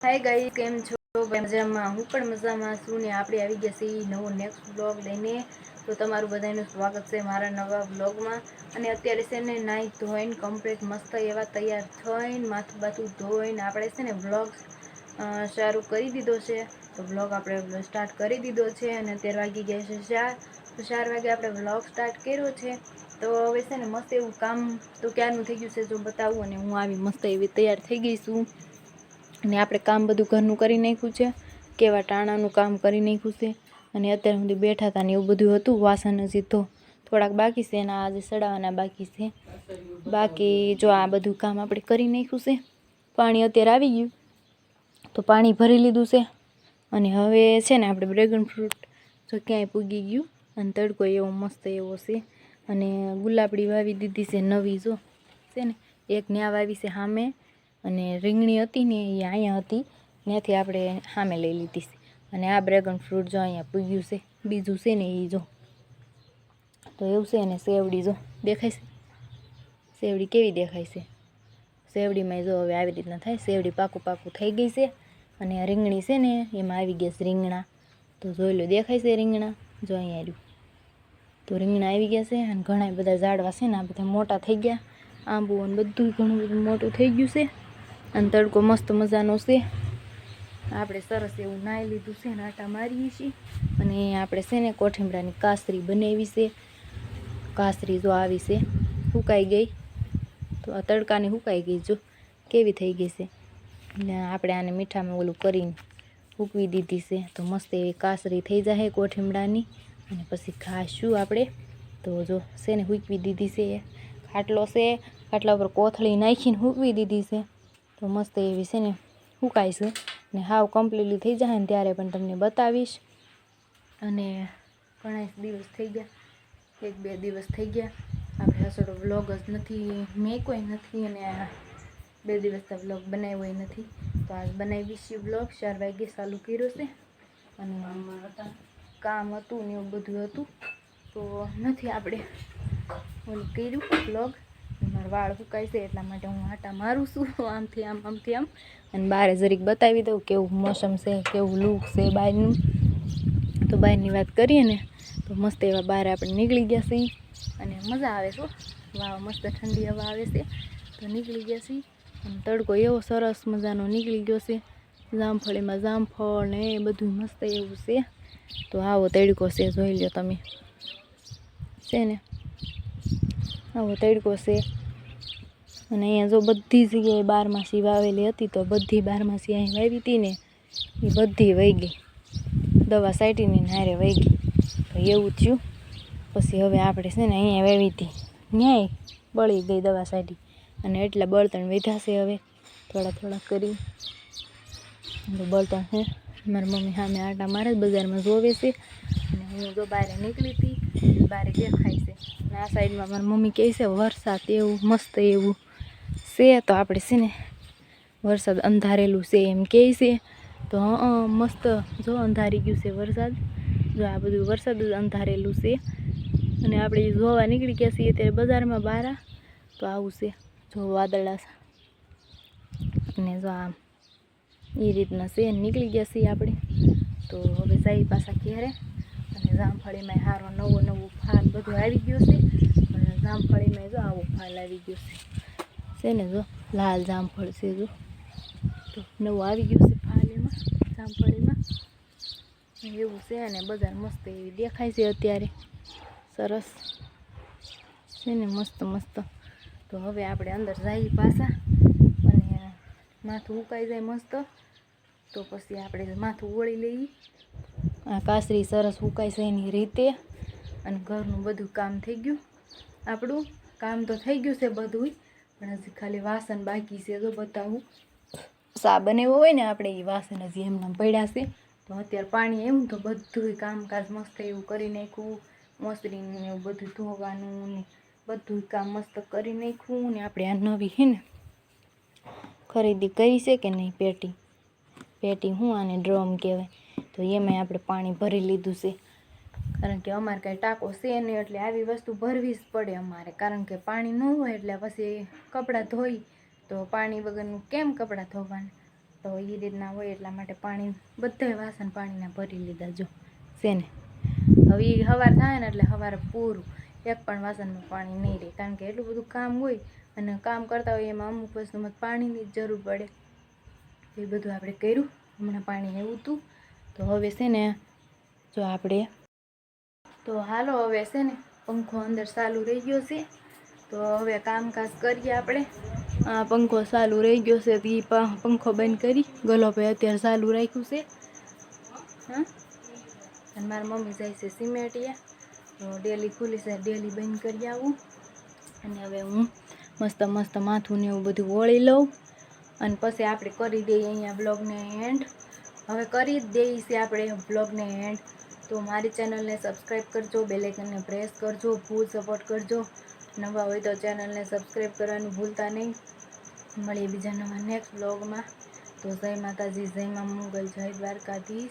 Hi guys, કેમ છો? મજામાં? હું પણ મજામાં છું ને. આપણે આવી ગયા છીએ નવો નેક્સ્ટ બ્લોગ લઈને. તો તમારું બધાનું સ્વાગત છે મારા નવા બ્લોગમાં. અને અત્યારે છે ને નાઈ ધોઈને કમ્પ્લીટ મસ્ત એવા તૈયાર થઈને માથું બાથું ધોઈને આપણે છે ને બ્લોગ શરૂ કરી દીધો છે. તો બ્લોગ આપણે સ્ટાર્ટ કરી દીધો છે અને 13 વાગી ગયા છે 4. તો 4 વાગે આપણે બ્લોગ સ્ટાર્ટ કર્યો છે. તો હવે છે ને મસ્ત એવું કામ તો ક્યારનું થઈ ગયું છે જો બતાવું. અને હું આવી મસ્ત એવી તૈયાર થઈ ગઈ છું. અને આપણે કામ બધું ઘરનું કરી નાખ્યું છે. કેવા ટાણાનું કામ કરી નાખ્યું છે. અને અત્યારે સુધી બેઠા હતા ને એવું બધું હતું. વાસણ હજી તો થોડાક બાકી છે અને આજે સડાવવાના બાકી છે. બાકી જો આ બધું કામ આપણે કરી નાખ્યું છે. પાણી અત્યારે આવી ગયું તો પાણી ભરી લીધું છે. અને હવે છે ને આપણે ડ્રેગન ફ્રૂટ જો ક્યાંય પૂગી ગયું અને તડકો એવો મસ્ત એવો છે. અને ગુલાબડી વાવી દીધી છે નવી જો છે ને. એક ન્યા વાવી છે સામે. અને રીંગણી હતી ને એ અહીંયા હતી, ત્યાંથી આપણે સામે લઈ લીધી છે. અને આ ડ્રેગન ફ્રૂટ જો અહીંયા પૂગ્યું છે. બીજું છે ને એ જો તો એવું છે. ને સેવડી જો દેખાય છે. સેવડી કેવી દેખાય છે? સેવડીમાં જો હવે આવી રીતના થાય. સેવડી પાકું પાકું થઈ ગઈ છે. અને આ રીંગણી છે ને એમાં આવી ગયા છે રીંગણા. તો જોઈ લો દેખાય છે રીંગણા જો અહીંયા રહ્યું. તો રીંગણા આવી ગયા છે. અને ઘણા બધા ઝાડવા છે ને આ બધા મોટા થઈ ગયા. આંબુ અને બધું ઘણું બધું મોટું થઈ ગયું છે. અને તડકો મસ્ત મજાનો છે. આપણે સરસ એવું નાહી લીધું છે ને આટા મારીએ છીએ. અને આપણે છે ને કોઠીમડાની કાસરી બનાવી છે. કાસરી જો આવી છે, સુકાઈ ગઈ. તો આ તડકાની સુકાઈ ગઈ જો કેવી થઈ ગઈ છે. એટલે આપણે આને મીઠામાં ઓલું કરીને સૂકવી દીધી છે. તો મસ્ત એવી કાસરી થઈ જાય કોઠીમડાની. અને પછી ખાશું આપણે. તો જો છે ને સૂકવી દીધી છે. ખાટલો છે, ખાટલા ઉપર કોથળી નાખીને સૂકવી દીધી છે. તો મસ્ત એવી છે ને સુકાય છે. ને હાવ કમ્પ્લીટલી થઈ જાય ને ત્યારે પણ તમને બતાવીશ. અને ઘણા દિવસ થઈ ગયા, 1-2 દિવસ થઈ ગયા આપણે હસડો વ્લોગ જ નથી મેં કોઈ નથી. અને 2 દિવસથી વ્લોગ બનાવ્યો નથી. તો આજ બનાવીશ વ્લોગ. 4 વાગે ચાલુ કર્યો છે. અને કામ હતું ને એવું બધું હતું તો નથી આપણે ઓલું કર્યું વ્લોગ. મારા વાળ સુકાય છે એટલા માટે હું આટા મારું છું આમથી આમ આમથી આમ. અને બહાર જરીક બતાવી દઉં કેવું મોસમ છે, કેવું લુક છે બહારનું. તો બહારની વાત કરીએ ને તો મસ્ત એવા બહાર આપણે નીકળી ગયા છીએ. અને મજા આવે છે. વાવ મસ્ત ઠંડી હવા આવે છે. તો નીકળી ગયા છીએ. અને તડકો એવો સરસ મજાનો નીકળી ગયો છે. જામફળીમાં જામફળ ને એ બધું મસ્ત એવું છે. તો આવો તડકો છે જોઈ લો તમે. છે ને આવો તડકો છે. અને અહીંયા જો બધી જગ્યાએ બારમાસી વાવેલી હતી. તો બધી બારમાસી અહીં વાવી હતી ને એ બધી વહી ગઈ. દવા સાઈટીની હારે વહી ગઈ. તો એવું થયું. પછી હવે આપણે છે ને અહીંયા વાવી હતી ન્યાય બળી ગઈ દવા સાઈટી. અને એટલા બળતણ વધ્યા છે હવે થોડા કરી. બળતણ છે. મારી મમ્મી સામે આટા મારે બજારમાં જોવે છે. અને હું જો બહાર નીકળી હતી બહાર દેખાય છે. અને આ સાઈડમાં મારી મમ્મી કહે છે વરસાદ એવું મસ્ત એવું છે. તો આપણે છે ને વરસાદ અંધારેલું છે એમ કહે છે. તો મસ્ત જો અંધારી ગયું છે વરસાદ. જો આ બધું વરસાદ જ અંધારેલું છે. અને આપણે જોવા નીકળી ગયા છીએ ત્યારે બજારમાં બહાર. તો આવું છે જો વાદળા. અને જો આમ એ રીતના છે નીકળી ગયા છીએ આપણે. તો હવે જઈ પાછા ઘેરે. અને જામફળીમાં સારો નવો ફાલ બધું આવી ગયો છે. અને જામફળીમાં જો આવો ફાલ આવી ગયો છે ને જો લાલ જામફળ છે જો. તો નવું આવી ગયું છે ફાલ એમાં જામફળીમાં એવું છે. અને બજાર મસ્ત એવી દેખાય છે અત્યારે સરસ છે ને મસ્ત. તો હવે આપણે અંદર જઈએ પાછા. અને માથું ઉકાઈ જાય મસ્ત. તો પછી આપણે માથું ઓળી લઈએ. આ કાસરી સરસ ઉકાઈ છે એની રીતે. અને ઘરનું બધું કામ થઈ ગયું. આપણું કામ તો થઈ ગયું છે બધું. પણ હજી ખાલી વાસણ બાકી છે જો બતાવું. સા બનાવ્યો હોય ને આપણે એ વાસણ હજી એમનામ પડ્યા છે. તો અત્યારે પાણી એવું તો બધું કામકાજ મસ્ત એવું કરી નાખ્યું. મોસરીને એવું બધું ધોવાનું ને બધું કામ મસ્ત કરી નાખ્યું. ને આપણે આ નવી છે ને ખરીદી કરી છે કે નહીં પેટી હું આને ડ્રમ કહેવાય. તો એમાં આપણે પાણી ભરી લીધું છે. કારણ કે અમારે કાંઈ ટાંકો છે નહીં એટલે આવી વસ્તુ ભરવી જ પડે અમારે. કારણ કે પાણી ન હોય એટલે પછી કપડાં ધોઈ તો પાણી વગરનું કેમ કપડાં ધોવાના. તો એ રીતના હોય એટલા માટે પાણી બધા વાસણ પાણીના ભરી લીધા જો છે ને. હવે એ સવાર થાય ને એટલે સવારે પૂરું એક પણ વાસણનું પાણી નહીં રહે, કારણ કે એટલું બધું કામ હોય અને કામ કરતા હોય એમાં અમુક વસ્તુમાં પાણીની જ જરૂર પડે. એ બધું આપણે કર્યું. હમણાં પાણી એવું હતું તો હવે છે ને જો આપણે તો હાલો હવે છે ને પંખો અંદર ચાલુ રહી ગયો છે, તો હવે કામકાજ કરીએ આપણે. આ પંખો ચાલુ રહી ગયો છે તો એ પંખો બંધ કરી ગલોપે અત્યારે ચાલુ રાખ્યું છે. હા, અને મારી મમ્મી જાય છે સિમેટિયા, તો ડેલી ખુલી છે ડેલી બંધ કરી આવું. અને હવે હું મસ્ત મસ્ત માથું ને એવું બધું વળી લઉં અને પછી આપણે કરી દઈએ અહીંયા બ્લોગને એન્ડ. હવે કરી જ દઈએ છીએ આપણે બ્લોગને એન્ડ. તો મારી ચેનલને સબસ્ક્રાઈબ કરજો, બેલ આઇકનને પ્રેસ કરજો, ફૂલ સપોર્ટ કરજો. નવા હોય તો ચેનલને સબસ્ક્રાઈબ કરવાનું ભૂલતા નહીં. મળીએ બીજા નવા નેક્સ્ટ બ્લોગમાં. તો જય માતાજી, જય મા મોગલ, જય દ્વારકાધીશ.